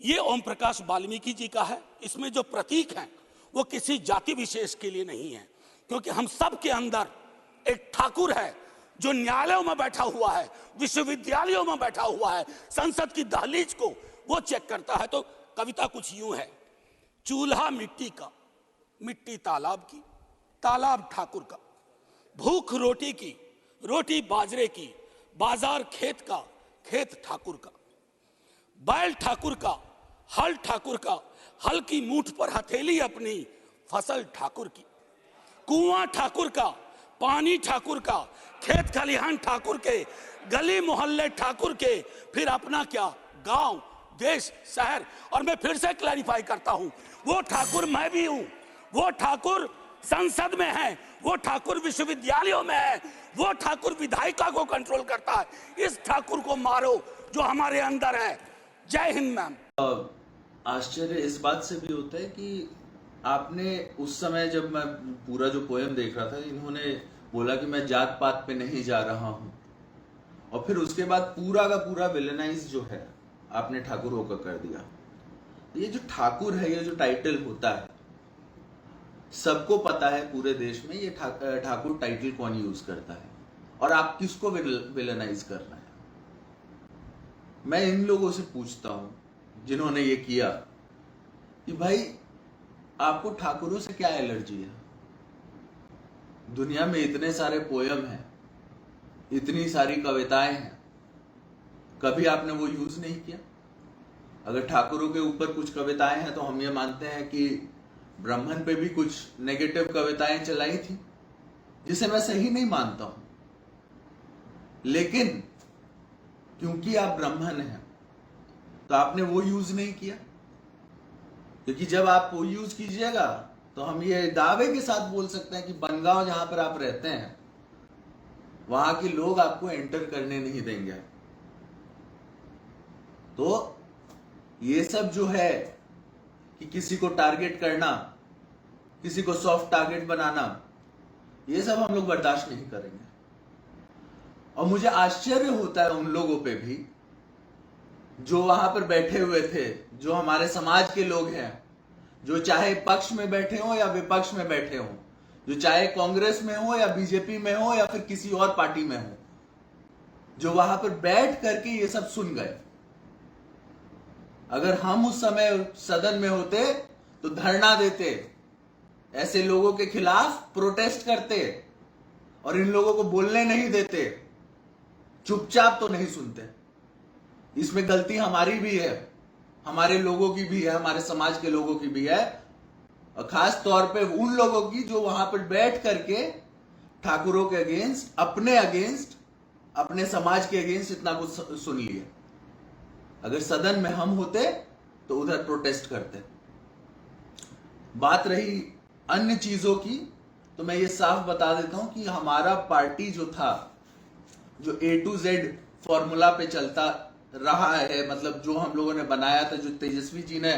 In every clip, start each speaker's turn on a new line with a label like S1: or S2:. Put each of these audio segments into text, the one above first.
S1: ये ओम प्रकाश वाल्मीकि जी का है। इसमें जो प्रतीक हैं वो किसी जाति विशेष के लिए नहीं है, क्योंकि हम सब के अंदर एक ठाकुर है जो न्यायालयों में बैठा हुआ है, विश्वविद्यालयों में बैठा हुआ है, संसद की दहलीज को वो चेक करता है। तो कविता कुछ यूं है: चूल्हा मिट्टी का, मिट्टी तालाब की, तालाब ठाकुर का, भूख रोटी की, रोटी बाजरे की, बाजार खेत का, खेत ठाकुर का, बैल ठाकुर का, हल ठाकुर का, हल की मूठ पर हथेली अपनी, फसल ठाकुर की, कुआं ठाकुर का, पानी ठाकुर का, खेत खलिहान ठाकुर के, गली मोहल्ले ठाकुर के, फिर अपना क्या, गांव, देश, शहर। और मैं फिर से क्लैरिफाई करता हूं, वो ठाकुर मैं भी हूं, वो ठाकुर संसद में है, वो ठाकुर विश्वविद्यालयों में है, वो ठाकुर विधायिका को कंट्रोल करता है। इस ठाकुर को मारो जो हमारे अंदर है। जय हिंद मैम।
S2: आश्चर्य इस बात से भी होता है कि आपने उस समय, जब मैं पूरा जो पोएम देख रहा था, इन्होंने बोला कि मैं जात पात पे नहीं जा रहा हूं, और फिर उसके बाद पूरा का पूरा विलेनाइज जो है आपने ठाकुरों का कर दिया। ये जो ठाकुर है, ये जो टाइटल होता है, सबको पता है पूरे देश में ये ठाकुर टाइटल कौन यूज करता है और आप किसको विलेनाइज कर रहे हैं। मैं इन लोगों से पूछता हूं जिन्होंने ये किया कि भाई आपको ठाकुरों से क्या एलर्जी है? दुनिया में इतने सारे पोयम हैं, इतनी सारी कविताएं हैं, कभी आपने वो यूज नहीं किया? अगर ठाकुरों के ऊपर कुछ कविताएं हैं तो हम ये मानते हैं कि ब्राह्मण पे भी कुछ नेगेटिव कविताएं चलाई थी, जिसे मैं सही नहीं मानता हूं, लेकिन क्योंकि आप ब्राह्मण हैं तो आपने वो यूज नहीं किया। क्योंकि जब आप वो यूज कीजिएगा तो हम ये दावे के साथ बोल सकते हैं कि बनगांव जहां पर आप रहते हैं वहां के लोग आपको एंटर करने नहीं देंगे। तो ये सब जो है कि किसी को टारगेट करना, किसी को सॉफ्ट टारगेट बनाना, ये सब हम लोग बर्दाश्त नहीं करेंगे। और मुझे आश्चर्य होता है उन लोगों पे भी जो वहां पर बैठे हुए थे, जो हमारे समाज के लोग हैं, जो चाहे पक्ष में बैठे हो या विपक्ष में बैठे हो, जो चाहे कांग्रेस में हो या बीजेपी में हो या फिर किसी और पार्टी में हो, जो वहां पर बैठ करके ये सब सुन गए। अगर हम उस समय सदन में होते तो धरना देते, ऐसे लोगों के खिलाफ प्रोटेस्ट करते और इन लोगों को बोलने नहीं देते, चुपचाप तो नहीं सुनते। इसमें गलती हमारी भी है, हमारे लोगों की भी है, हमारे समाज के लोगों की भी है, और खास तौर पे उन लोगों की जो वहां पर बैठ करके ठाकुरों के अगेंस्ट, अपने अगेंस्ट, अपने समाज के अगेंस्ट इतना कुछ सुन लिए। अगर सदन में हम होते तो उधर प्रोटेस्ट करते। बात रही अन्य चीजों की, तो मैं ये साफ बता देता हूं कि हमारा पार्टी जो था, जो A to Z फॉर्मूला पे चलता रहा है, मतलब जो हम लोगों ने बनाया था, जो तेजस्वी जी ने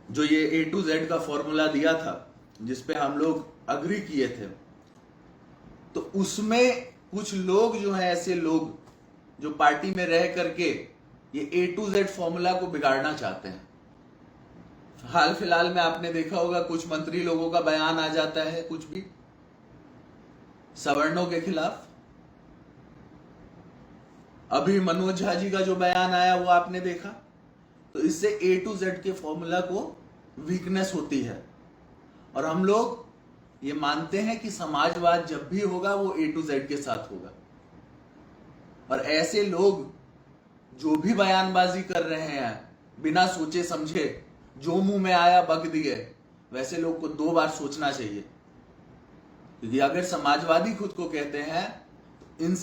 S2: जो ये A to Z का फॉर्मूला दिया था, जिसपे हम लोग अग्री किए थे, तो उसमें कुछ लोग जो है, ऐसे लोग जो पार्टी में रह करके ये A to Z फॉर्मूला को बिगाड़ना चाहते हैं। हाल फिलहाल में आपने देखा होगा कुछ मंत्री लोगों का बयान आ जाता है, कुछ भी सवर्णों के खिलाफ। अभी मनोज झा जी का जो बयान आया वो आपने देखा। तो इससे A to Z के फॉर्मूला को वीकनेस होती है, और हम लोग ये मानते हैं कि समाजवाद जब भी होगा वो A to Z के साथ होगा। और ऐसे लोग जो भी बयानबाजी कर रहे हैं बिना सोचे समझे, जो मुंह में आया बक दिए, वैसे लोग को 2 बार सोचना चाहिए। क्योंकि अगर समाजवादी खुद को कहते हैं तो इन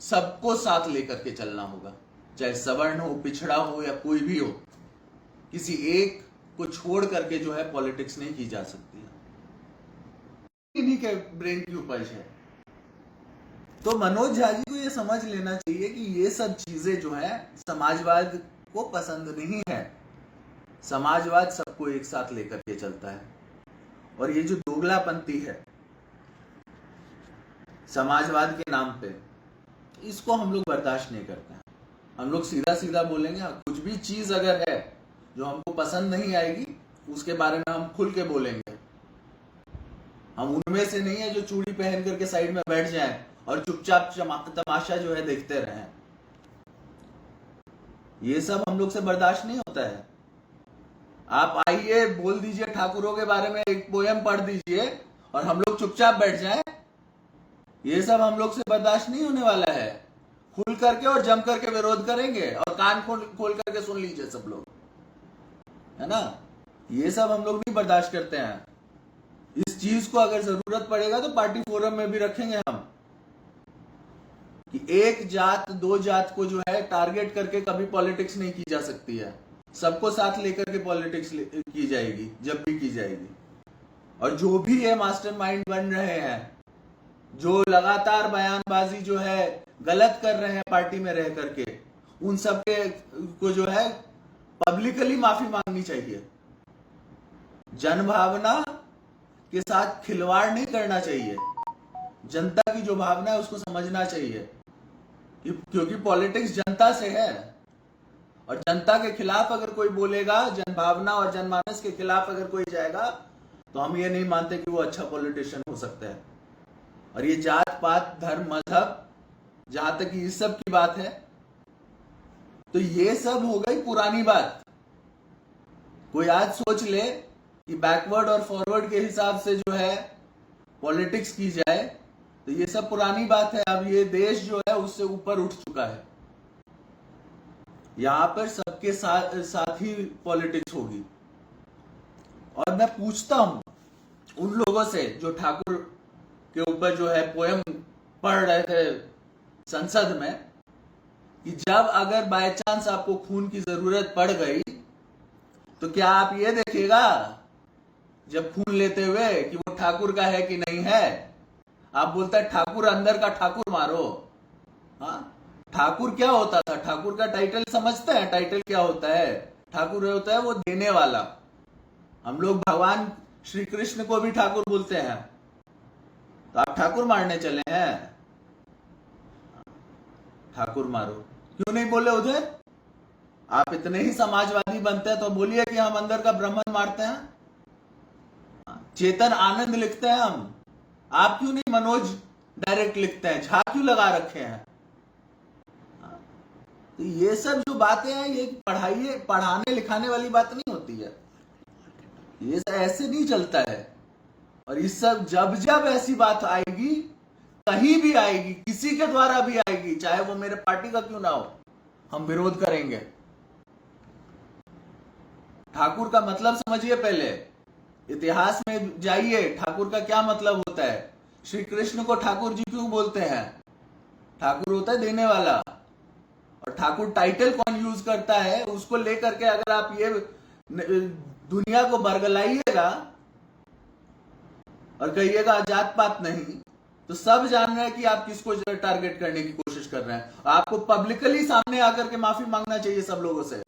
S2: सबको साथ लेकर के चलना होगा, चाहे सवर्ण हो, पिछड़ा हो या कोई भी हो। किसी एक को छोड़ करके जो है पॉलिटिक्स नहीं की जा सकती है। इन्हीं के ब्रेन की उपज है। तो मनोज झा जी को ये समझ लेना चाहिए कि ये सब चीजें जो है समाजवाद को पसंद नहीं है। समाजवाद सबको एक साथ लेकर के चलता है, और ये जो दोगलापंथी है समाजवाद के नाम पे, इसको हम लोग बर्दाश्त नहीं करते हैं। हम लोग सीधा सीधा बोलेंगे। कुछ भी चीज अगर है जो हमको पसंद नहीं आएगी उसके बारे में हम खुल के बोलेंगे। हम उनमें से नहीं है जो चूड़ी पहन करके साइड में बैठ जाएं और चुपचाप तमाशा जो है देखते रहें। ये सब हम लोग से बर्दाश्त नहीं होता है। आप आइए, बोल दीजिए ठाकुरों के बारे में एक पोयम पढ़ दीजिए और हम लोग चुपचाप बैठ जाएं। ये सब हम लोग से बर्दाश्त नहीं होने वाला है। खुल करके और जम करके विरोध करेंगे और कान खोल करके सुन लीजिए सब लोग, है ना। ये सब हम लोग नहीं बर्दाश्त करते हैं। इस चीज को अगर जरूरत पड़ेगा तो पार्टी फोरम में भी रखेंगे हम, कि एक जात दो जात को जो है टारगेट करके कभी पॉलिटिक्स नहीं की जा सकती है। सबको साथ लेकर के पॉलिटिक्स की जाएगी जब भी की जाएगी। और जो भी ये मास्टरमाइंड बन रहे हैं, जो लगातार बयानबाजी जो है गलत कर रहे हैं पार्टी में रह करके, उन सब के को जो है पब्लिकली माफी मांगनी चाहिए। जनभावना के साथ खिलवाड़ नहीं करना चाहिए। जनता की जो भावना है उसको समझना चाहिए, क्योंकि पॉलिटिक्स जनता से है। और जनता के खिलाफ अगर कोई बोलेगा, जनभावना और जनमानस के खिलाफ अगर कोई जाएगा, तो हम ये नहीं मानते कि वो अच्छा पॉलिटिशियन हो सकता है। और ये जात पात धर्म मजहब जहां तक इस सब की बात है, तो ये सब हो गई पुरानी बात। कोई आज सोच ले कि बैकवर्ड और फॉरवर्ड के हिसाब से जो है पॉलिटिक्स की जाए, तो ये सब पुरानी बात है। अब ये देश जो है उससे ऊपर उठ चुका है। यहां पर सबके साथ ही पॉलिटिक्स होगी। और मैं पूछता हूं उन लोगों से जो ठाकुर के ऊपर जो है पोयम पढ़ रहे थे संसद में, कि जब अगर बाय चांस आपको खून की जरूरत पड़ गई तो क्या आप ये देखेगा जब खून लेते हुए कि वो ठाकुर का है कि नहीं है? आप बोलते हैं ठाकुर अंदर का ठाकुर मारो। हाँ, ठाकुर क्या होता था? ठाकुर का टाइटल समझते हैं? टाइटल क्या होता है? ठाकुर होता है वो देने वाला। हम लोग भगवान श्री कृष्ण को भी ठाकुर बोलते हैं। तो आप ठाकुर मारने चले हैं? ठाकुर मारो क्यों नहीं बोले उधर? आप इतने ही समाजवादी बनते हैं तो बोलिए कि हम अंदर का ब्राह्मण मारते हैं। चेतन आनंद लिखते हैं हम, आप क्यों नहीं मनोज डायरेक्ट लिखते हैं? झा क्यों लगा रखे हैं? तो ये सब जो बातें हैं ये पढ़ाने लिखाने वाली बात नहीं होती है। ये ऐसे नहीं चलता है। और इस सब जब जब ऐसी बात आएगी, कहीं भी आएगी, किसी के द्वारा भी आएगी, चाहे वो मेरे पार्टी का क्यों ना हो, हम विरोध करेंगे। ठाकुर का मतलब समझिए पहले, इतिहास में जाइए, ठाकुर का क्या मतलब होता है। श्री कृष्ण को ठाकुर जी क्यों बोलते हैं? ठाकुर होता है देने वाला। और ठाकुर टाइटल कौन यूज करता है, उसको लेकर के अगर आप ये दुनिया को बरगलाइएगा और कहिएगा जात पात नहीं, तो सब जान रहे हैं कि आप किसको टारगेट करने की कोशिश कर रहे हैं। आपको पब्लिकली सामने आकर के माफी मांगना चाहिए सब लोगों से।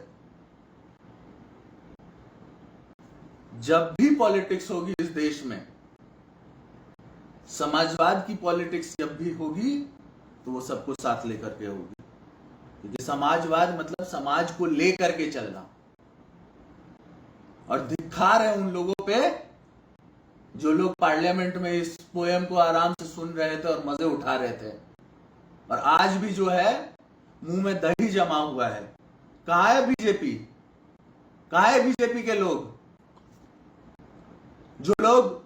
S2: जब भी पॉलिटिक्स होगी इस देश में, समाजवाद की पॉलिटिक्स जब भी होगी, तो वो सबको साथ लेकर के होगी। क्योंकि समाजवाद मतलब समाज को लेकर के चलना। और धिक्कार है उन लोगों पे जो लोग पार्लियामेंट में इस पोयम को आराम से सुन रहे थे और मजे उठा रहे थे, और आज भी जो है मुंह में दही जमा हुआ है। कहां है बीजेपी? कहां है बीजेपी के लोग? जो लोग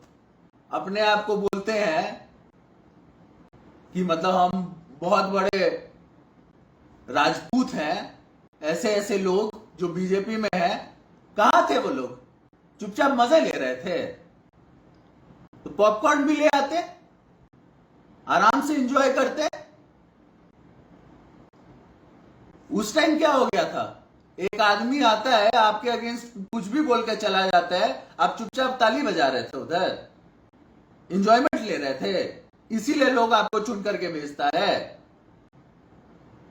S2: अपने आप को बोलते हैं कि मतलब हम बहुत बड़े राजपूत हैं, ऐसे ऐसे लोग जो बीजेपी में हैं, कहां थे वो लोग? चुपचाप मजे ले रहे थे। तो पॉपकॉर्न भी ले आते, आराम से एंजॉय करते। उस टाइम क्या हो गया था? एक आदमी आता है आपके अगेंस्ट कुछ भी बोल के चला जाता है, आप चुपचाप ताली बजा रहे थे, उधर एंजॉयमेंट ले रहे थे। इसीलिए लोग आपको चुन करके भेजता है।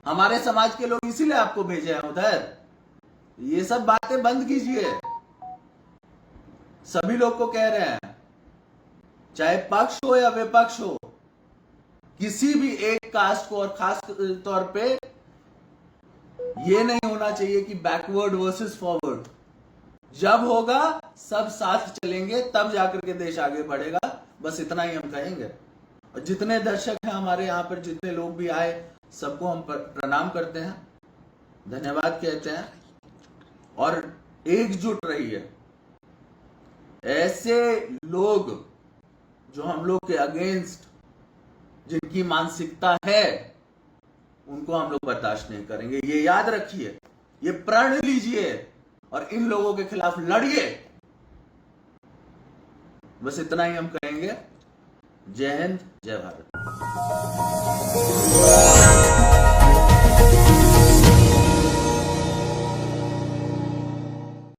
S2: हमारे समाज के लोग इसीलिए आपको भेजे हैं उधर। ये सब बातें बंद कीजिए। सभी लोग को कह रहे हैं, चाहे पक्ष हो या विपक्ष हो, किसी भी एक कास्ट को और खास तौर पे ये नहीं होना चाहिए कि बैकवर्ड वर्सेस फॉरवर्ड। जब होगा सब साथ चलेंगे तब जाकर के देश आगे बढ़ेगा। बस इतना ही हम कहेंगे। और जितने दर्शक हैं हमारे यहाँ पर, जितने लोग भी आए, सबको हम प्रणाम करते हैं, धन्यवाद कहते हैं और एकजुट रहिए। ऐसे लोग जो हम लोग के अगेंस्ट, जिनकी मानसिकता है, उनको हम लोग बर्दाश्त नहीं करेंगे। ये याद रखिए, ये प्रण लीजिए और इन लोगों के खिलाफ लड़िए। बस इतना ही हम कहेंगे। जय हिंद, जय भारत।